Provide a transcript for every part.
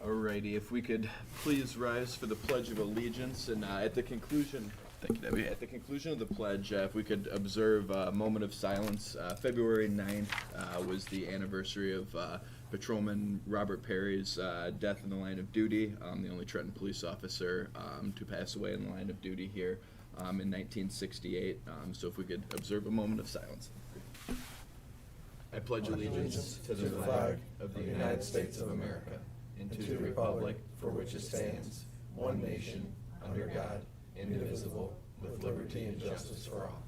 Alrighty, if we could please rise for the Pledge of Allegiance, and at the conclusion, thank you, Debbie. At the conclusion of the pledge, if we could observe a moment of silence. February 9th was the anniversary of Patrolman Robert Perry's death in the line of duty, the only Trenton police officer to pass away in the line of duty here in 1968. So if we could observe a moment of silence. I pledge allegiance to the flag of the United States of America and to the republic for which it stands, one nation, under God, indivisible, with liberty and justice for all.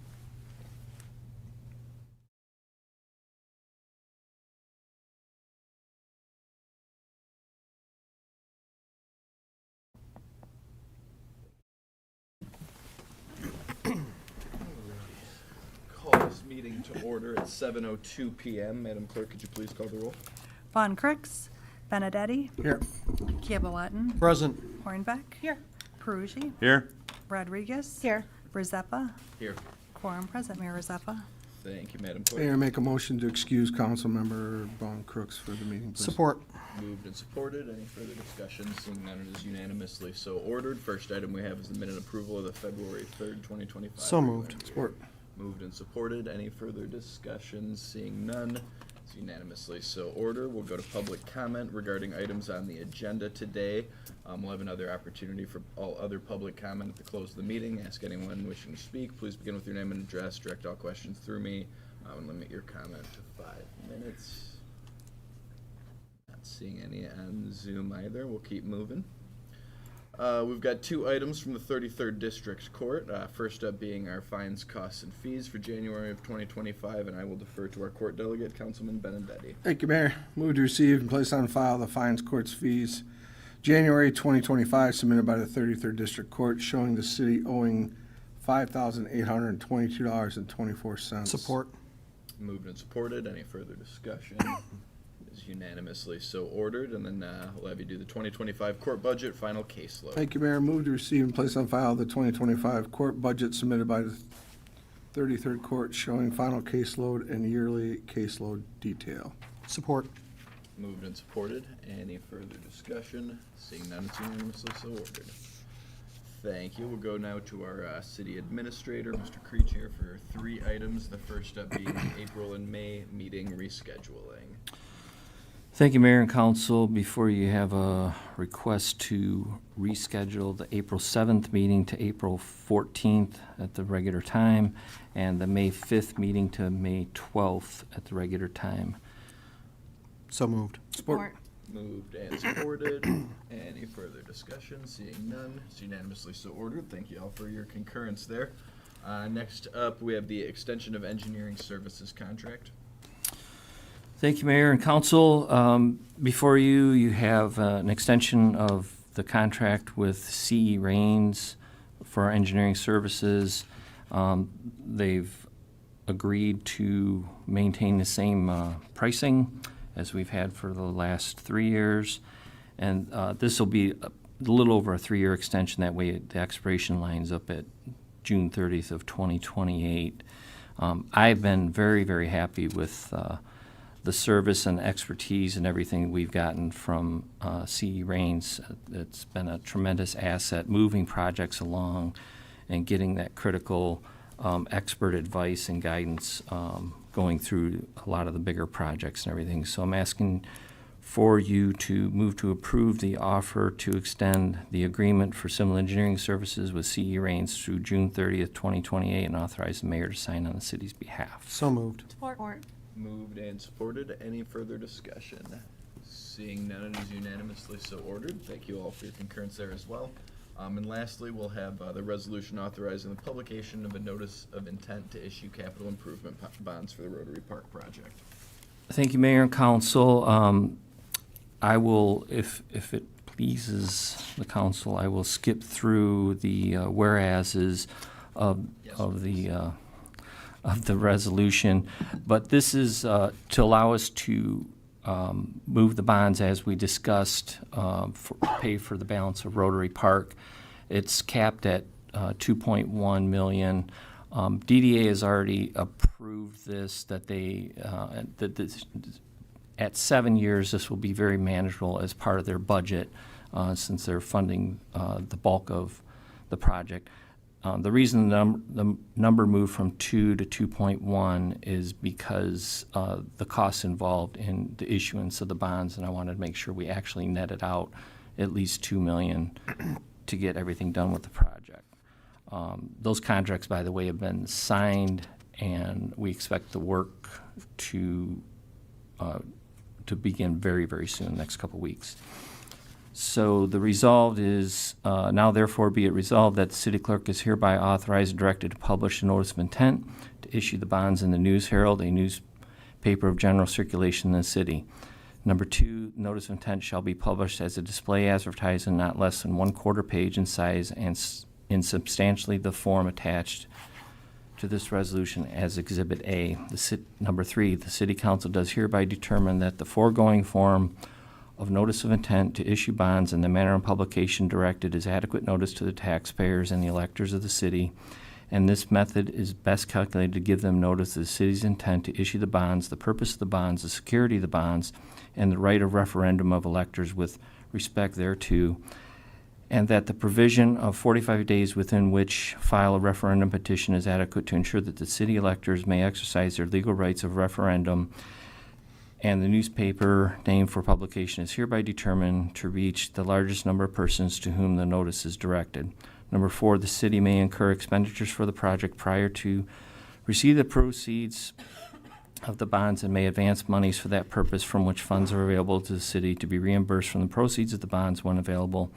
Call this meeting to order at 7:02 p.m. Madam Clerk, could you please call the roll? Von Crooks, Benedetti, Here. Kiabalatin, Present. Hornbeck, Here. Perugi, Here. Rodriguez, Here. Brizeppa, Here. quorum present, Mayor Brizeppa. Thank you, Madam Clerk. Mayor, make a motion to excuse Councilmember Von Crooks for the meeting, please. Support. Moved and supported. Any further discussion? Seeing none, it is unanimously so ordered. First item we have is the minute approval of the February 3rd, 2025. So moved. Support. Moved and supported. Any further discussion? Seeing none, it's unanimously so ordered. We'll go to public comment regarding items on the agenda today. We'll have another opportunity for all other public comment at the close of the meeting. Ask anyone wishing to speak. Please begin with your name and address. Direct all questions through me. And limit your comment to 5 minutes. Not seeing any on Zoom either. We'll keep moving. We've got 2 items from the 33rd District Court. First up being our fines, costs, and fees for January of 2025, and I will defer to our court delegate, Councilman Benedetti. Thank you, Mayor. Move to receive and place on file the fines, courts, fees, January 2025, submitted by the 33rd District Court, showing the city owing $5,822.24. Support. Moved and supported. Any further discussion? Is unanimously so ordered. And then we'll have you do the 2025 court budget, final caseload. Thank you, Mayor. Move to receive and place on file the 2025 court budget submitted by the 33rd Court, showing final caseload and yearly caseload detail. Support. Moved and supported. Any further discussion? Seeing none, it's unanimously so ordered. Thank you. We'll go now to our city administrator, Mr. Creech, here for 3 items. The first up being the April and May meeting rescheduling. Thank you, Mayor and Council. Before you have a request to reschedule the April 7th meeting to April 14th at the regular time, and the May 5th meeting to May 12th at the regular time. So moved. Support. Moved and supported. Any further discussion? Seeing none, it's unanimously so ordered. Thank you all for your concurrence there. Next up, we have the extension of engineering services contract. Thank you, Mayor and Council. Before you, you have an extension of the contract with CE Rains for our engineering services. They've agreed to maintain the same pricing as we've had for the last 3 years. And this will be a little over a 3-year extension. That way the expiration lines up at June 30th of 2028. I've been very, very happy with the service and expertise and everything we've gotten from CE Rains. It's been a tremendous asset moving projects along and getting that critical expert advice and guidance going through a lot of the bigger projects and everything. So I'm asking for you to move to approve the offer to extend the agreement for civil engineering services with CE Rains through June 30th, 2028, and authorize the mayor to sign on the city's behalf. So moved. Support. Moved and supported. Any further discussion? Seeing none, it is unanimously so ordered. Thank you all for your concurrence there as well. And lastly, we'll have the resolution authorizing the publication of a notice of intent to issue capital improvement bonds for the Rotary Park project. Thank you, Mayor and Council. I will, if it pleases the council, I will skip through the whereases of the resolution, but this is to allow us to move the bonds as we discussed, pay for the balance of Rotary Park. It's capped at $2.1 million. DDA has already approved this, that they at 7 years, this will be very manageable as part of their budget, since they're funding the bulk of the project. The reason the number moved from 2 to 2.1 is because the costs involved in the issuance of the bonds, and I wanted to make sure we actually netted out at least $2 million to get everything done with the project. Those contracts, by the way, have been signed, and we expect the work to begin very, very soon, next couple weeks. So the resolved is, now therefore be it resolved that the city clerk is hereby authorized and directed to publish a notice of intent to issue the bonds in the News Herald, a newspaper of general circulation in the city. Number 2, notice of intent shall be published as a display advertisement not less than 1/4 page in size and in substantially the form attached to this resolution as Exhibit A. Number 3, the city council does hereby determine that the foregoing form of notice of intent to issue bonds and the manner of publication directed is adequate notice to the taxpayers and the electors of the city, and this method is best calculated to give them notice of the city's intent to issue the bonds, the purpose of the bonds, the security of the bonds, and the right of referendum of electors with respect thereto, and that the provision of 45 days within which file a referendum petition is adequate to ensure that the city electors may exercise their legal rights of referendum, and the newspaper name for publication is hereby determined to reach the largest number of persons to whom the notice is directed. Number 4, the city may incur expenditures for the project prior to receive the proceeds of the bonds and may advance monies for that purpose from which funds are available to the city to be reimbursed from the proceeds of the bonds when available.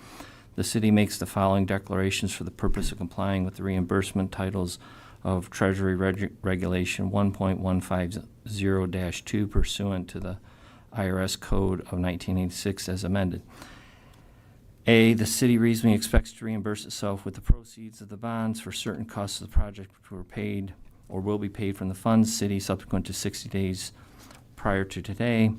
The city makes the following declarations for the purpose of complying with the reimbursement titles of Treasury Regulation 1.150-2 pursuant to the IRS Code of 1986 as amended. A, the city reasonably expects to reimburse itself with the proceeds of the bonds for certain costs of the project which were paid or will be paid from the funds city subsequent to 60 days prior to today.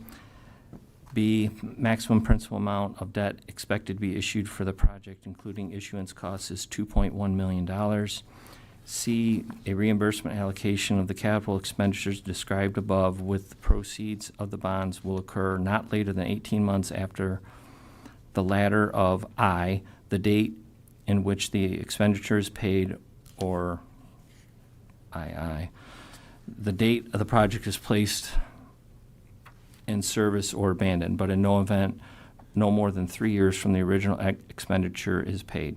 B, maximum principal amount of debt expected to be issued for the project, including issuance costs, is $2.1 million. C, a reimbursement allocation of the capital expenditures described above with the proceeds of the bonds will occur not later than 18 months after the latter of I, the date in which the expenditure is paid, or II, the date of the project is placed in service or abandoned, but in no event no more than 3 years from the original expenditure is paid.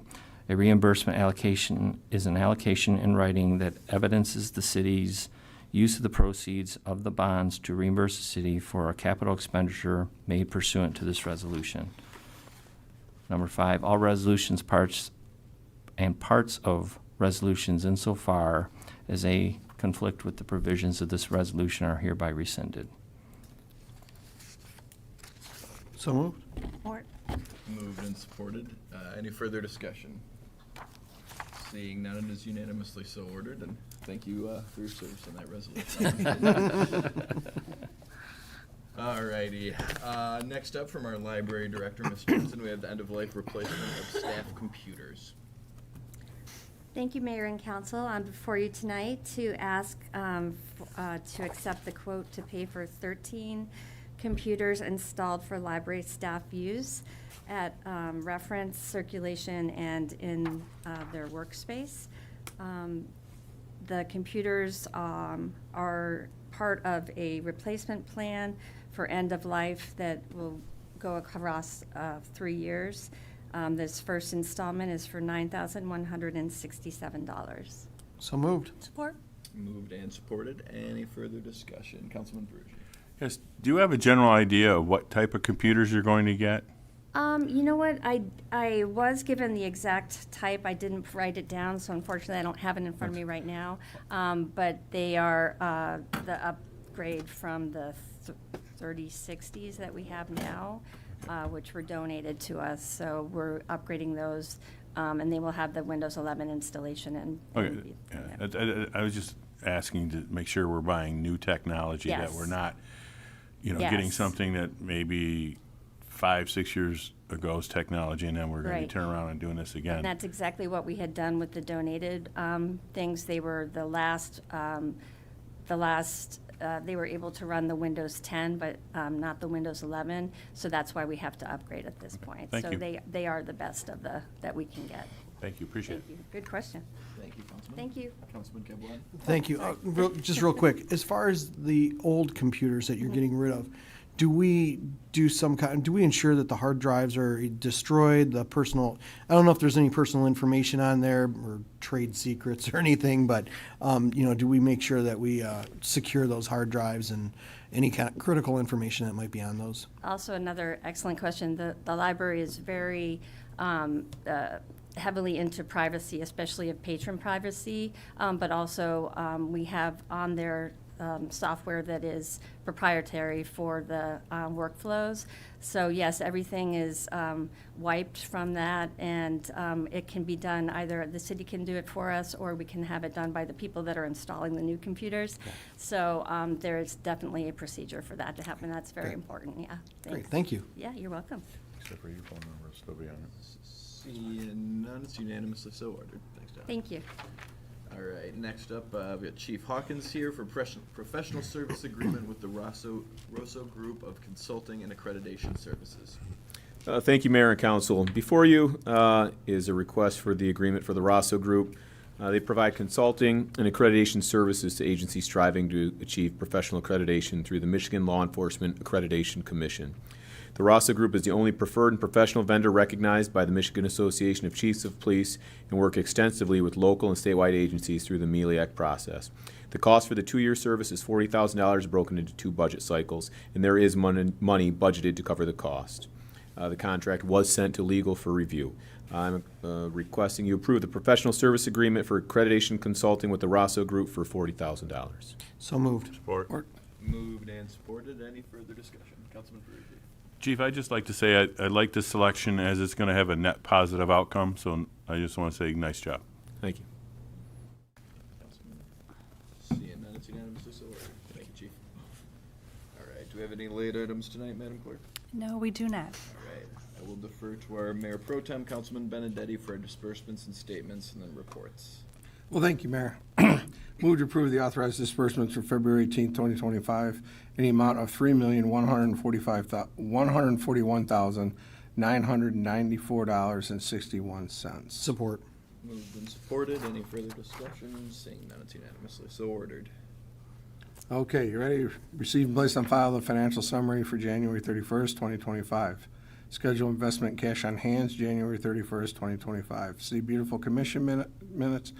A reimbursement allocation is an allocation in writing that evidences the city's use of the proceeds of the bonds to reimburse the city for a capital expenditure made pursuant to this resolution. Number 5, all resolutions, parts of resolutions insofar as they conflict with the provisions of this resolution are hereby rescinded. So moved. Support. Moved and supported. Any further discussion? Seeing none, it is unanimously so ordered, and thank you for your service on that resolution. All righty. Next up from our library director, Ms. Trenton, we have the end-of-life replacement of staff computers. Thank you, Mayor and Council. I'm before you tonight to ask to accept the quote to pay for 13 computers installed for library staff use at reference, circulation, and in their workspace. The computers are part of a replacement plan for end of life that will go across 3 years. This first installment is for $9,167. So moved. Support. Moved and supported. Any further discussion? Councilman Brugi. Yes. Do you have a general idea of what type of computers you're going to get? You know what? I was given the exact type. I didn't write it down, so unfortunately I don't have it in front of me right now. But they are the upgrade from the 3060s that we have now, which were donated to us. So we're upgrading those, and they will have the Windows 11 installation. And Okay. Yeah. I was just asking to make sure we're buying new technology, that Yes. we're not, getting Yes. something that maybe 5-6 years ago's technology, and then we're going Right. to turn around and doing this again. And that's exactly what we had done with the donated things. They were the last they were able to run the Windows 10, but not the Windows 11, so that's why we have to upgrade at this point. Thank So you. they are the best of that we can get. Thank you, appreciate it. Thank you. Good question. Thank you, Councilman. Thank you. Councilman Cablon. Thank you. Just real quick, as far as the old computers that you're getting rid of, do we ensure that the hard drives are destroyed, I don't know if there's any personal information on there or trade secrets or anything, but, do we make sure that we secure those hard drives and any kind of critical information that might be on those? Also, another excellent question. The library is very heavily into privacy, especially of patron privacy, but also we have on there software that is proprietary for the workflows. So yes, everything is wiped from that, and it can be done either the city can do it for us, or we can have it done by the people that are installing the new computers. So there is definitely a procedure for that to happen. That's very important. Yeah. Great, Thanks. thank you. Yeah, you're welcome. Except for your phone number, will still be on it. Seeing none, it's unanimously so ordered. Thanks, Don. Thank you. All right, next up, we got Chief Hawkins here for professional service agreement with the Rosso Group of Consulting and Accreditation Services. Thank you, Mayor and Council. Before you is a request for the agreement for the Rosso Group. They provide consulting and accreditation services to agencies striving to achieve professional accreditation through the Michigan Law Enforcement Accreditation Commission. The Rosso Group is the only preferred and professional vendor recognized by the Michigan Association of Chiefs of Police and work extensively with local and statewide agencies through the MELIAC process. The cost for the 2-year service is $40,000 broken into 2 budget cycles, and there is money budgeted to cover the cost. The contract was sent to legal for review. I'm requesting you approve the professional service agreement for accreditation consulting with the Rosso Group for $40,000. So moved. Support. Moved and supported. Any further discussion? Councilman Ferrucci. Chief, I'd just like to say I like this selection as it's going to have a net positive outcome, so I just want to say nice job. Thank you. Councilman. Seeing none, it's unanimously so ordered. Thank you, Chief. All right, do we have any late items tonight, Madam Clerk? No, we do not. All right, I will defer to our Mayor Pro Tem, Councilman Benedetti, for our disbursements and statements and then reports. Well, thank you, Mayor. Move to approve the authorized disbursements for February 18th, 2025, in the amount of $3,141,994.61. Support. Moved and supported. Any further discussion? Seeing none, it's unanimously so ordered. Okay, you ready? Receive and place on file the financial summary for January 31st, 2025. Schedule investment cash on hands, January 31st, 2025. City Beautiful Commission minutes,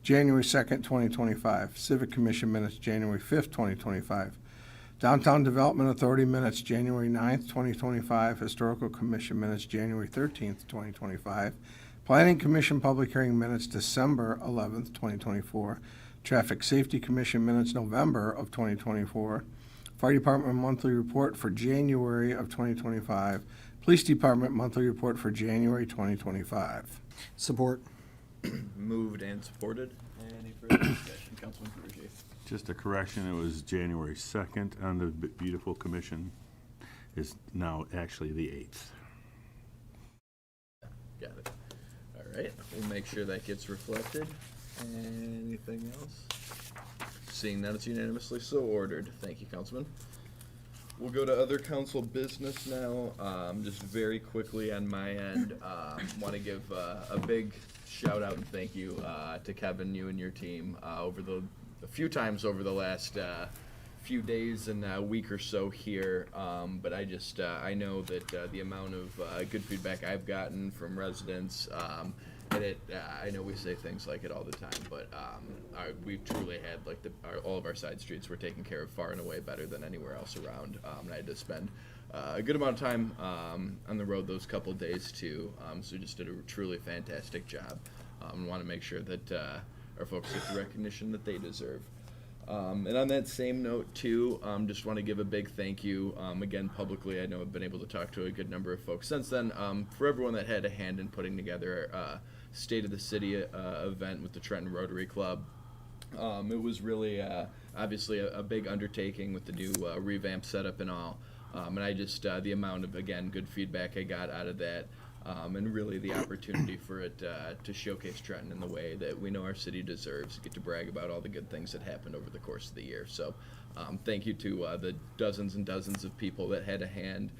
January 2nd, 2025. Civic Commission minutes, January 5th, 2025. Downtown Development Authority minutes, January 9th, 2025. Historical Commission minutes, January 13th, 2025. Planning Commission public hearing minutes, December 11th, 2024. Traffic Safety Commission minutes, November of 2024. Fire Department monthly report for January of 2025. Police Department monthly report for January 2025. Support. Moved and supported. Any further discussion? Councilman Ferrucci. Just a correction, it was January 2nd on the Beautiful Commission. It's now actually the 8th. Got it. All right, we'll make sure that gets reflected. Anything else? Seeing that, it's unanimously so ordered. Thank you, Councilman. We'll go to other council business now. Just very quickly on my end, want to give a big shout out and thank you to Kevin, you and your team a few times over the last few days and a week or so here. But I know that the amount of good feedback I've gotten from residents, and I know we say things like it all the time, but we've truly had all of our side streets were taken care of far and away better than anywhere else around. And I had to spend a good amount of time on the road those couple days too. So just did a truly fantastic job. And want to make sure that our folks get the recognition that they deserve. And on that same note too, just want to give a big thank you again publicly. I know I've been able to talk to a good number of folks since then, for everyone that had a hand in putting together State of the City event with the Trenton Rotary Club. It was really obviously a big undertaking with the new revamp setup and all. And I just the amount of, again, good feedback I got out of that and really the opportunity for it to showcase Trenton in the way that we know our city deserves, get to brag about all the good things that happened over the course of the year. So thank you to the dozens and dozens of people that had a hand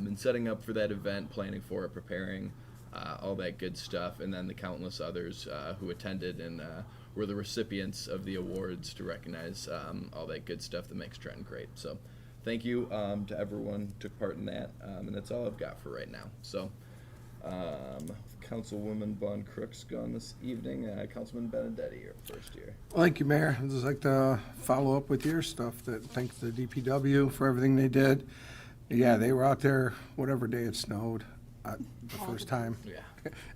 in setting up for that event, planning for it, preparing, all that good stuff, and then the countless others who attended and were the recipients of the awards to recognize all that good stuff that makes Trenton great. So thank you to everyone who took part in that, and that's all I've got for right now. So Councilwoman Von Crook's gone this evening. Councilman Benedetti, your first year. Thank you, Mayor. I'd just like to follow up with your stuff. Thank the DPW for everything they did. Yeah, they were out there whatever day it snowed. The first time. Yeah.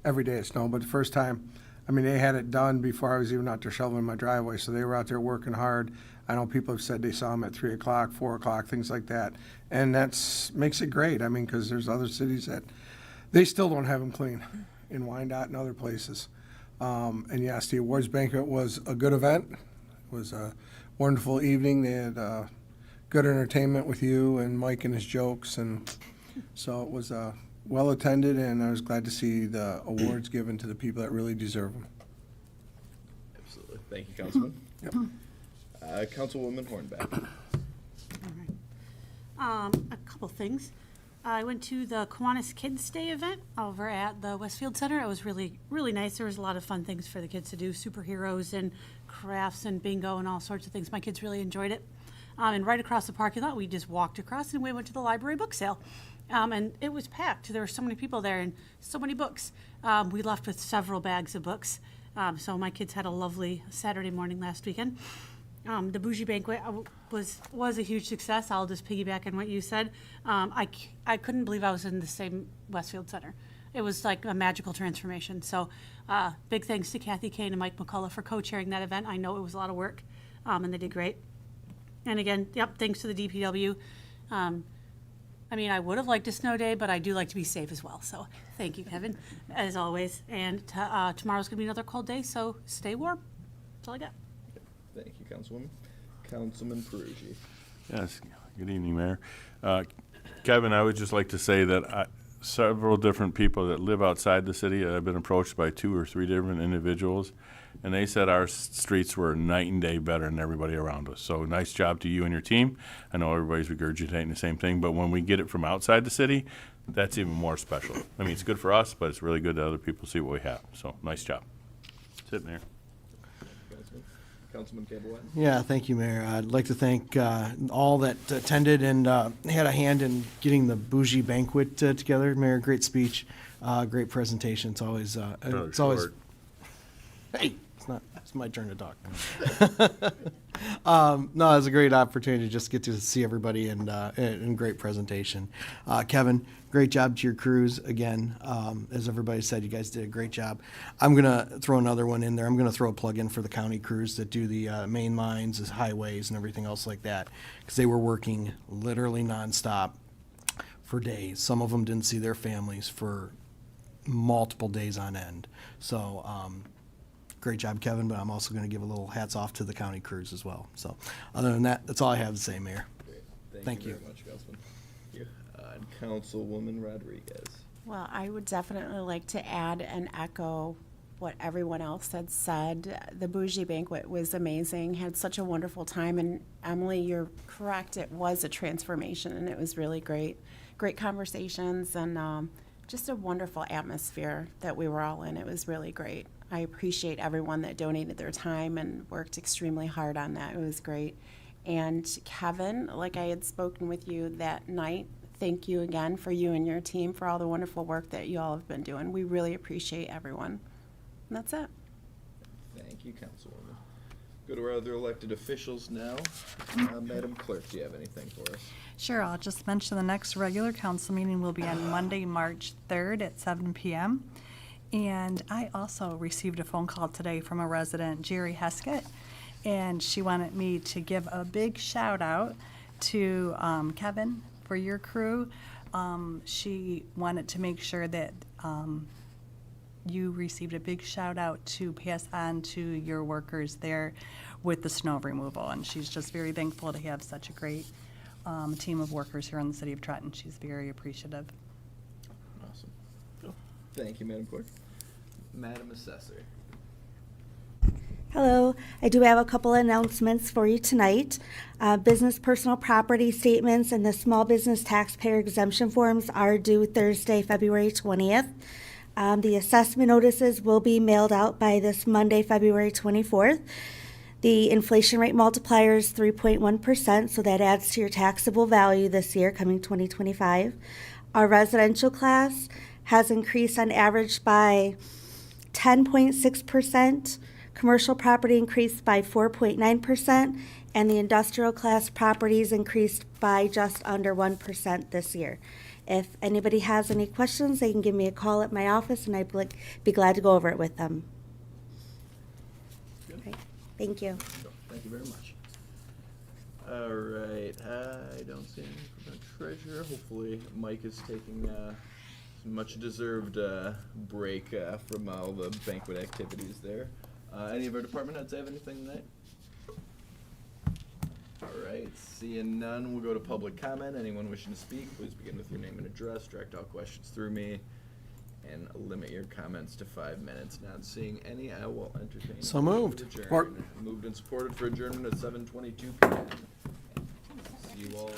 Every day it snowed, but the first time, I mean, they had it done before I was even out there shoveling my driveway, so they were out there working hard. I know people have said they saw them at 3 o'clock, 4 o'clock, things like that. And makes it great. I mean, because there's other cities that, they still don't have them clean in Wyandotte and other places. And yes, the awards banquet was a good event. It was a wonderful evening. They had good entertainment with you and Mike and his jokes. And so it was well attended, and I was glad to see the awards given to the people that really deserve them. Absolutely. Thank you, Councilman. Yep. Councilwoman Hornback. A couple things. I went to the Kiwanis Kids Day event over at the Westfield Center. It was really, really nice. There was a lot of fun things for the kids to do, superheroes and crafts and bingo and all sorts of things. My kids really enjoyed it. And right across the parking lot, we just walked across and we went to the library book sale. And it was packed. There were so many people there and so many books. We left with several bags of books. So my kids had a lovely Saturday morning last weekend. The bougie banquet was a huge success. I'll just piggyback on what you said. I couldn't believe I was in the same Westfield Center. It was like a magical transformation. So big thanks to Kathy Kane and Mike McCullough for co-chairing that event. I know it was a lot of work, and they did great. And again, yep, thanks to the DPW. I mean, I would have liked a snow day, but I do like to be safe as well. So thank you, Kevin, as always. And tomorrow's going to be another cold day, so stay warm. That's all I got. Thank you, Councilwoman. Councilman Perugi. Yes, good evening, Mayor. Kevin, I would just like to say that several different people that live outside the city, I've been approached by 2 or 3 different individuals, and they said our streets were night and day better than everybody around us. So nice job to you and your team. I know everybody's regurgitating the same thing, but when we get it from outside the city, that's even more special. I mean, it's good for us, but it's really good that other people see what we have. So nice job. That's it, Mayor. Councilman Campbell. Yeah, thank you, Mayor. I'd like to thank all that attended and had a hand in getting the bougie banquet together. Mayor, great speech, great presentation. It's always, Short. hey, it's my turn to talk. No, it's a great opportunity to just get to see everybody and great presentation. Kevin, great job to your crews again. As everybody said, you guys did a great job. I'm gonna throw another one in there. I'm gonna throw a plug in for the county crews that do the main lines, the highways, and everything else like that, because they were working literally nonstop for days. Some of them didn't see their families for multiple days on end. So. Great job, Kevin, but I'm also going to give a little hats off to the county crews as well. So other than that, that's all I have to say, Mayor. Great. Thank you. Very much, Councilman. Thank you. And Councilwoman Rodriguez. Well, I would definitely like to add and echo what everyone else had said. The bougie banquet was amazing, had such a wonderful time, and Emily, you're correct, it was a transformation, and it was really great. Great conversations, and just a wonderful atmosphere that we were all in. It was really great. I appreciate everyone that donated their time and worked extremely hard on that. It was great. And Kevin, like I had spoken with you that night, thank you again for you and your team for all the wonderful work that you all have been doing. We really appreciate everyone. And that's it. Thank you, Councilwoman. Go to our other elected officials now. Madam Clerk, do you have anything for us? Sure, I'll just mention the next regular council meeting will be on Monday, March 3rd at 7 p.m. And I also received a phone call today from a resident, Jerry Heskett, and she wanted me to give a big shout out to Kevin for your crew. She wanted to make sure that you received a big shout out to pass on to your workers there with the snow removal. And she's just very thankful to have such a great team of workers here in the city of Trenton. She's very appreciative. Awesome. Thank you, Madam Clerk. Madam Assessor. Hello, I do have a couple announcements for you tonight. Business personal property statements and the small business taxpayer exemption forms are due Thursday, February 20th. The assessment notices will be mailed out by this Monday, February 24th. The inflation rate multiplier is 3.1%, so that adds to your taxable value this year, coming 2025. Our residential class has increased on average by 10.6%. Commercial property increased by 4.9%, and the industrial class properties increased by just under 1% this year. If anybody has any questions, they can give me a call at my office, and I'd be glad to go over it with them. Okay, thank you. Thank you very much. All right, I don't see anything from the treasurer. Hopefully Mike is taking some much-deserved break from all the banquet activities there. Any of our department heads have anything tonight? All right, seeing none, we'll go to public comment. Anyone wishing to speak, please begin with your name and address, direct all questions through me, and limit your comments to 5 minutes. Not seeing any, I will entertain. So a motion moved. to adjourn. Support. Moved and supported for adjournment at 7:22 p.m. See you all.